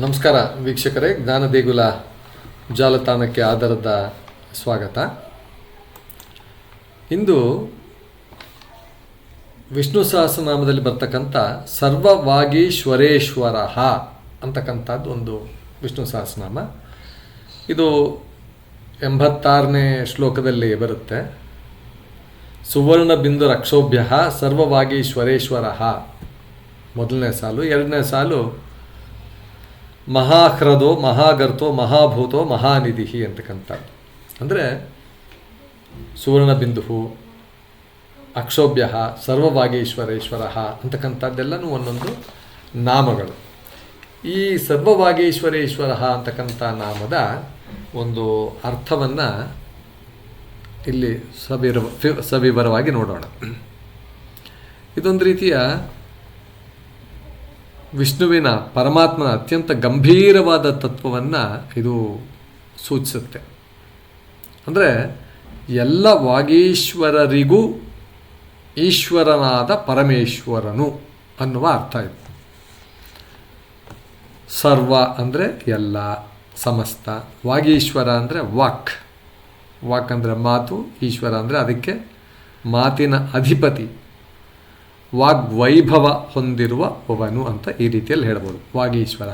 ನಮಸ್ಕಾರ ವೀಕ್ಷಕರೇ, ಜ್ಞಾನ ದೇಗುಲ ಜಾಲತಾಣಕ್ಕೆ ಆಧಾರದ ಸ್ವಾಗತ. ಇಂದು ವಿಷ್ಣು ಸಹಸ್ರನಾಮದಲ್ಲಿ ಬರ್ತಕ್ಕಂಥ ಸರ್ವವಾಗೀಶ್ವರೇಶ್ವರ ಅಂತಕ್ಕಂಥದ್ದು ಒಂದು ವಿಷ್ಣು ಸಹಸ್ರನಾಮ. ಇದು 86ನೇ ಶ್ಲೋಕದಲ್ಲಿ ಬರುತ್ತೆ. ಸುವರ್ಣ ಬಿಂದು ರಕ್ಷೋಭ್ಯ ಸರ್ವವಾಗೀಶ್ವರೇಶ್ವರ ಮೊದಲನೇ ಸಾಲು. ಎರಡನೇ ಸಾಲು ಮಹಾಹ್ರದೋ ಮಹಾಗರ್ತೋ ಮಹಾಭೂತೋ ಮಹಾನಿಧಿ ಅಂತಕ್ಕಂಥದ್ದು. ಅಂದರೆ ಸುವರ್ಣ ಬಿಂದು, ಅಕ್ಷೋಭ್ಯ, ಸರ್ವವಾಗೀಶ್ವರೇಶ್ವರ ಅಂತಕ್ಕಂಥದ್ದೆಲ್ಲನೂ ಒಂದೊಂದು ನಾಮಗಳು. ಈ ಸರ್ವವಾಗೀಶ್ವರೇಶ್ವರ ಅಂತಕ್ಕಂಥ ನಾಮದ ಒಂದು ಅರ್ಥವನ್ನು ಇಲ್ಲಿ ಸವಿವರವಾಗಿ ನೋಡೋಣ. ಇದೊಂದು ರೀತಿಯ ವಿಷ್ಣುವಿನ ಪರಮಾತ್ಮನ ಅತ್ಯಂತ ಗಂಭೀರವಾದ ತತ್ವವನ್ನು ಇದು ಸೂಚಿಸುತ್ತೆ. ಅಂದರೆ ಎಲ್ಲ ವಾಗೀಶ್ವರರಿಗೂ ಈಶ್ವರನಾದ ಪರಮೇಶ್ವರನು ಅನ್ನುವ ಅರ್ಥ ಇದೆ. ಸರ್ವ ಅಂದರೆ ಎಲ್ಲ, ಸಮಸ್ತ. ವಾಗೀಶ್ವರ ಅಂದರೆ ವಾಕ್. ವಾಕ್ ಅಂದರೆ ಮಾತು, ಈಶ್ವರ ಅಂದರೆ ಅದಕ್ಕೆ ಮಾತಿನ ಅಧಿಪತಿ, ವಾಗ್ವೈಭವ ಹೊಂದಿರುವ ಅವನು ಅಂತ ಈ ರೀತಿಯಲ್ಲಿ ಹೇಳ್ಬೋದು. ವಾಗೀಶ್ವರ,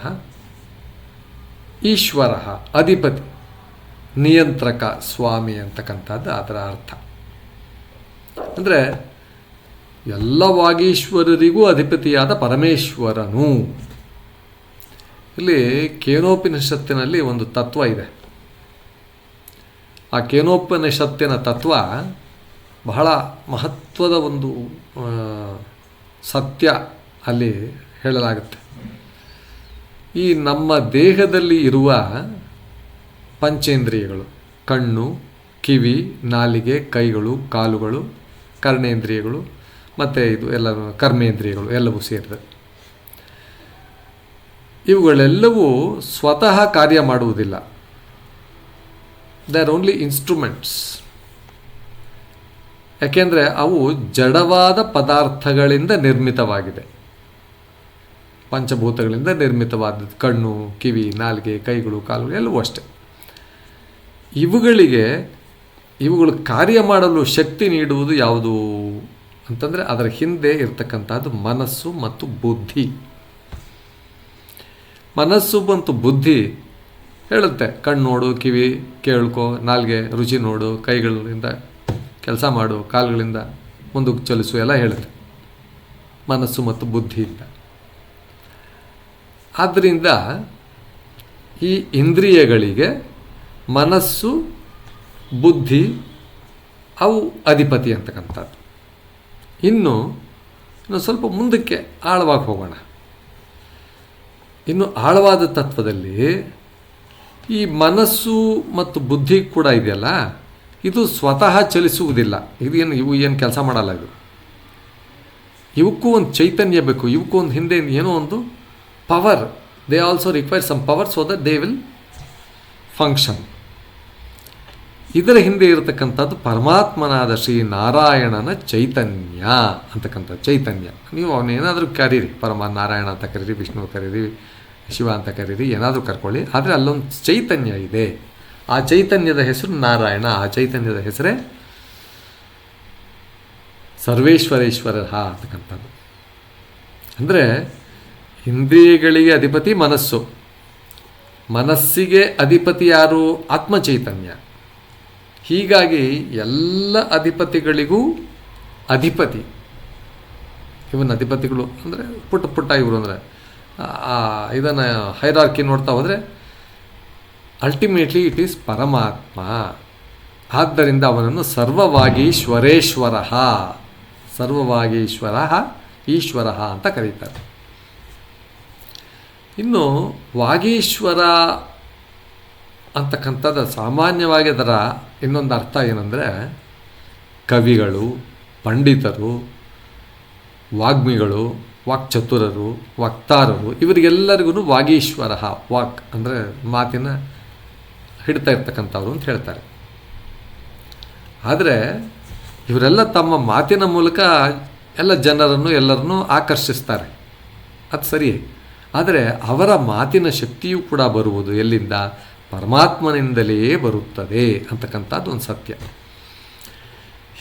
ಈಶ್ವರ ಅಧಿಪತಿ, ನಿಯಂತ್ರಕ, ಸ್ವಾಮಿ ಅಂತಕ್ಕಂಥದ್ದು ಅದರ ಅರ್ಥ. ಅಂದರೆ ಎಲ್ಲ ವಾಗೀಶ್ವರರಿಗೂ ಅಧಿಪತಿಯಾದ ಪರಮೇಶ್ವರನು. ಇಲ್ಲಿ ಕೇನೋಪನಿಷತ್ತಿನಲ್ಲಿ ಒಂದು ತತ್ವ ಇದೆ. ಆ ಕೇನೋಪನಿಷತ್ತಿನ ತತ್ವ ಬಹಳ ಮಹತ್ವದ ಒಂದು ಸತ್ಯ ಅಲ್ಲಿ ಹೇಳಲಾಗುತ್ತೆ. ಈ ನಮ್ಮ ದೇಹದಲ್ಲಿ ಇರುವ ಪಂಚೇಂದ್ರಿಯಗಳು, ಕಣ್ಣು, ಕಿವಿ, ನಾಲಿಗೆ, ಕೈಗಳು, ಕಾಲುಗಳು, ಕರ್ಣೇಂದ್ರಿಯಗಳು ಮತ್ತು ಇದು ಎಲ್ಲ ಕರ್ಮೇಂದ್ರಿಯಗಳು ಎಲ್ಲವೂ ಸೇರಿದೆ. ಇವುಗಳೆಲ್ಲವೂ ಸ್ವತಃ ಕಾರ್ಯ ಮಾಡುವುದಿಲ್ಲ. They are only instruments. ಯಾಕೆಂದರೆ ಅವು ಜಡವಾದ ಪದಾರ್ಥಗಳಿಂದ ನಿರ್ಮಿತವಾಗಿದೆ. ಪಂಚಭೂತಗಳಿಂದ ನಿರ್ಮಿತವಾದದ್ದು ಕಣ್ಣು, ಕಿವಿ, ನಾಲಿಗೆ, ಕೈಗಳು, ಕಾಲುಗಳು ಎಲ್ಲವೂ ಅಷ್ಟೆ. ಇವುಗಳು ಕಾರ್ಯ ಮಾಡಲು ಶಕ್ತಿ ನೀಡುವುದು ಯಾವುದು ಅಂತಂದರೆ ಅದರ ಹಿಂದೆ ಇರತಕ್ಕಂಥದ್ದು ಮನಸ್ಸು ಮತ್ತು ಬುದ್ಧಿ. ಮನಸ್ಸು ಮತ್ತು ಬುದ್ಧಿ ಹೇಳುತ್ತೆ, ಕಣ್ಣು ನೋಡು, ಕಿವಿ ಕೇಳ್ಕೊ, ನಾಲಿಗೆ ರುಚಿ ನೋಡು, ಕೈಗಳಿಂದ ಕೆಲಸ ಮಾಡು, ಕಾಲುಗಳಿಂದ ಮುಂದಕ್ಕೆ ಚಲಿಸು ಎಲ್ಲ ಹೇಳುತ್ತೆ ಮನಸ್ಸು ಮತ್ತು ಬುದ್ಧಿಯಿಂದ. ಆದ್ದರಿಂದ ಈ ಇಂದ್ರಿಯಗಳಿಗೆ ಮನಸ್ಸು, ಬುದ್ಧಿ ಅವು ಅಧಿಪತಿ ಅಂತಕ್ಕಂಥದ್ದು. ಇನ್ನು ಸ್ವಲ್ಪ ಮುಂದಕ್ಕೆ ಆಳವಾಗಿ ಹೋಗೋಣ. ಇನ್ನು ಆಳವಾದ ತತ್ವದಲ್ಲಿ ಈ ಮನಸ್ಸು ಮತ್ತು ಬುದ್ಧಿ ಕೂಡ ಇದೆಯಲ್ಲ, ಇದು ಸ್ವತಃ ಚಲಿಸುವುದಿಲ್ಲ. ಇವು ಏನು ಕೆಲಸ ಮಾಡಲ್ಲ. ಇವಕ್ಕೂ ಒಂದು ಚೈತನ್ಯ ಬೇಕು. ಇವಕ್ಕೂ ಒಂದು ಹಿಂದೆ ಏನೋ ಒಂದು power. They also require some power so that they will function. ಇದರ ಹಿಂದೆ ಇರತಕ್ಕಂಥದ್ದು ಪರಮಾತ್ಮನಾದ ಶ್ರೀ ನಾರಾಯಣನ ಚೈತನ್ಯ ಅಂತಕ್ಕಂಥ ಚೈತನ್ಯ. ನೀವು ಅವನೇನಾದರೂ ಕರೀರಿ, ನಾರಾಯಣ ಅಂತ ಕರೀರಿ, ವಿಷ್ಣು ಕರೀರಿ, ಶಿವ ಅಂತ ಕರೀರಿ, ಏನಾದರೂ ಕರ್ಕೊಳ್ಳಿ. ಆದರೆ ಅಲ್ಲೊಂದು ಚೈತನ್ಯ ಇದೆ. ಆ ಚೈತನ್ಯದ ಹೆಸರು ನಾರಾಯಣ. ಆ ಚೈತನ್ಯದ ಹೆಸರೇ ಸರ್ವೇಶ್ವರೇಶ್ವರ ಅಂತಕ್ಕಂಥದ್ದು. ಅಂದರೆ ಇಂದ್ರಿಯಗಳಿಗೆ ಅಧಿಪತಿ ಮನಸ್ಸು, ಮನಸ್ಸಿಗೆ ಅಧಿಪತಿ ಯಾರು? ಆತ್ಮಚೈತನ್ಯ. ಹೀಗಾಗಿ ಎಲ್ಲ ಅಧಿಪತಿಗಳಿಗೂ ಅಧಿಪತಿ. ಇವನ್ ಅಧಿಪತಿಗಳು ಅಂದರೆ ಪುಟ್ಟ ಇವರು. ಅಂದರೆ ಇದನ್ನು ಹೈರಾರ್ಕಿ ನೋಡ್ತಾ ಹೋದರೆ ಅಲ್ಟಿಮೇಟ್ಲಿ ಇಟ್ ಈಸ್ ಪರಮಾತ್ಮ. ಆದ್ದರಿಂದ ಅವನನ್ನು ಸರ್ವವಾಗೀಶ್ವರೇಶ್ವರ, ಸರ್ವವಾಗೀಶ್ವರ ಈಶ್ವರ ಅಂತ ಕರೀತಾರೆ. ಇನ್ನು ವಾಗೀಶ್ವರ ಅಂತಕ್ಕಂಥದ್ದು ಸಾಮಾನ್ಯವಾಗಿ ಅದರ ಇನ್ನೊಂದು ಅರ್ಥ ಏನಂದರೆ ಕವಿಗಳು, ಪಂಡಿತರು, ವಾಗ್ಮಿಗಳು, ವಾಕ್ಚತುರರು, ವಕ್ತಾರರು, ಇವರಿಗೆಲ್ಲರಿಗೂ ವಾಗೀಶ್ವರ, ವಾಕ್ ಅಂದರೆ ಮಾತಿನ ಹಿಡ್ತಾ ಇರ್ತಕ್ಕಂಥವ್ರು ಅಂತ ಹೇಳ್ತಾರೆ. ಆದರೆ ಇವರೆಲ್ಲ ತಮ್ಮ ಮಾತಿನ ಮೂಲಕ ಎಲ್ಲ ಜನರನ್ನು ಎಲ್ಲರನ್ನೂ ಆಕರ್ಷಿಸ್ತಾರೆ. ಅದು ಸರಿ. ಆದರೆ ಅವರ ಮಾತಿನ ಶಕ್ತಿಯೂ ಕೂಡ ಬರುವುದು ಎಲ್ಲಿಂದ? ಪರಮಾತ್ಮನಿಂದಲೇ ಬರುತ್ತದೆ ಅಂತಕ್ಕಂಥದ್ದು ಒಂದು ಸತ್ಯ.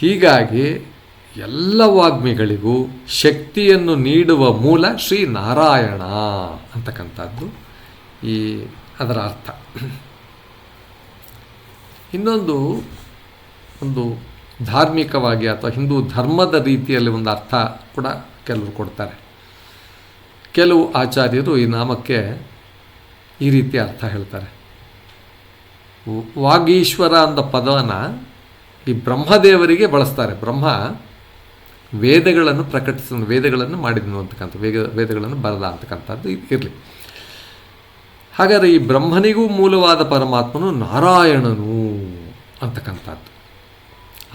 ಹೀಗಾಗಿ ಎಲ್ಲ ವಾಗ್ಮಿಗಳಿಗೂ ಶಕ್ತಿಯನ್ನು ನೀಡುವ ಮೂಲ ಶ್ರೀನಾರಾಯಣ ಅಂತಕ್ಕಂಥದ್ದು ಅದರ ಅರ್ಥ. ಇನ್ನೊಂದು ಒಂದು ಧಾರ್ಮಿಕವಾಗಿ ಅಥವಾ ಹಿಂದೂ ಧರ್ಮದ ರೀತಿಯಲ್ಲಿ ಒಂದು ಅರ್ಥ ಕೂಡ ಕೆಲವರು ಕೊಡ್ತಾರೆ. ಕೆಲವು ಆಚಾರ್ಯರು ಈ ನಾಮಕ್ಕೆ ಈ ರೀತಿ ಅರ್ಥ ಹೇಳ್ತಾರೆ. ವಾಗೀಶ್ವರ ಅಂದ ಪದವನ್ನು ಈ ಬ್ರಹ್ಮದೇವರಿಗೆ ಬಳಸ್ತಾರೆ. ಬ್ರಹ್ಮ ವೇದಗಳನ್ನು ವೇದಗಳನ್ನು ಮಾಡಿದನು ಅಂತಕ್ಕಂಥ ವೇದಗಳನ್ನು ಬರದ ಅಂತಕ್ಕಂಥದ್ದು ಇರಲಿ. ಹಾಗಾದರೆ ಈ ಬ್ರಹ್ಮನಿಗೂ ಮೂಲವಾದ ಪರಮಾತ್ಮನು ನಾರಾಯಣನು ಅಂತಕ್ಕಂಥದ್ದು.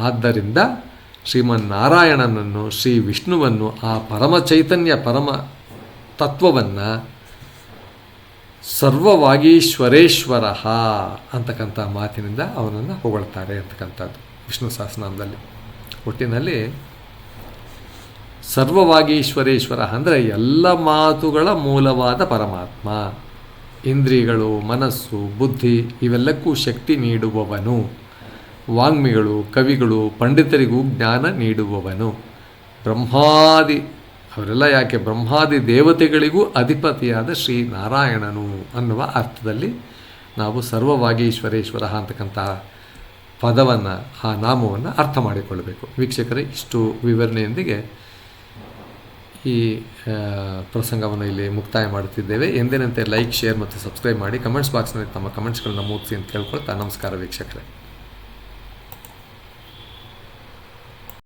ಆದ್ದರಿಂದ ಶ್ರೀಮನ್ನಾರಾಯಣನನ್ನು, ಶ್ರೀ ವಿಷ್ಣುವನ್ನು, ಆ ಪರಮ ಚೈತನ್ಯ ಪರಮ ತತ್ವವನ್ನು ಸರ್ವವಾಗೀಶ್ವರೇಶ್ವರ ಅಂತಕ್ಕಂಥ ಮಾತಿನಿಂದ ಅವನನ್ನು ಹೊಗಳ್ತಾರೆ ಅಂತಕ್ಕಂಥದ್ದು ವಿಷ್ಣು ಸಹಸ್ರನಾಮದಲ್ಲಿ. ಒಟ್ಟಿನಲ್ಲಿ ಸರ್ವವಾಗೀಶ್ವರೇಶ್ವರ ಅಂದರೆ ಎಲ್ಲ ಮಾತುಗಳ ಮೂಲವಾದ ಪರಮಾತ್ಮ. ಇಂದ್ರಿಯಗಳು, ಮನಸ್ಸು, ಬುದ್ಧಿ ಇವೆಲ್ಲಕ್ಕೂ ಶಕ್ತಿ ನೀಡುವವನು. ವಾಗ್ಮಿಗಳು, ಕವಿಗಳು, ಪಂಡಿತರಿಗೂ ಜ್ಞಾನ ನೀಡುವವನು. ಬ್ರಹ್ಮಾದಿ ಅವರೆಲ್ಲ ಯಾಕೆ ಬ್ರಹ್ಮಾದಿ ದೇವತೆಗಳಿಗೂ ಅಧಿಪತಿಯಾದ ಶ್ರೀನಾರಾಯಣನು ಅನ್ನುವ ಅರ್ಥದಲ್ಲಿ ನಾವು ಸರ್ವವಾಗೀಶ್ವರೇಶ್ವರ ಅಂತಕ್ಕಂತಹ ಪದವನ್ನು, ಆ ನಾಮವನ್ನು ಅರ್ಥ ಮಾಡಿಕೊಳ್ಳಬೇಕು. ವೀಕ್ಷಕರೇ, ಇಷ್ಟು ವಿವರಣೆಯೊಂದಿಗೆ ಈ ಪ್ರಸಂಗವನ್ನು ಇಲ್ಲಿ ಮುಕ್ತಾಯ ಮಾಡುತ್ತಿದ್ದೇವೆ. ಎಂದಿನಂತೆ ಲೈಕ್, ಶೇರ್ ಮತ್ತು ಸಬ್ಸ್ಕ್ರೈಬ್ ಮಾಡಿ. ಕಮೆಂಟ್ಸ್ ಬಾಕ್ಸ್ನಲ್ಲಿ ತಮ್ಮ ಕಮೆಂಟ್ಸ್ಗಳನ್ನ ಮೂಡಿಸಿ ಅಂತ ಕೇಳ್ಕೊಳ್ತಾ ನಮಸ್ಕಾರ ವೀಕ್ಷಕರೇ.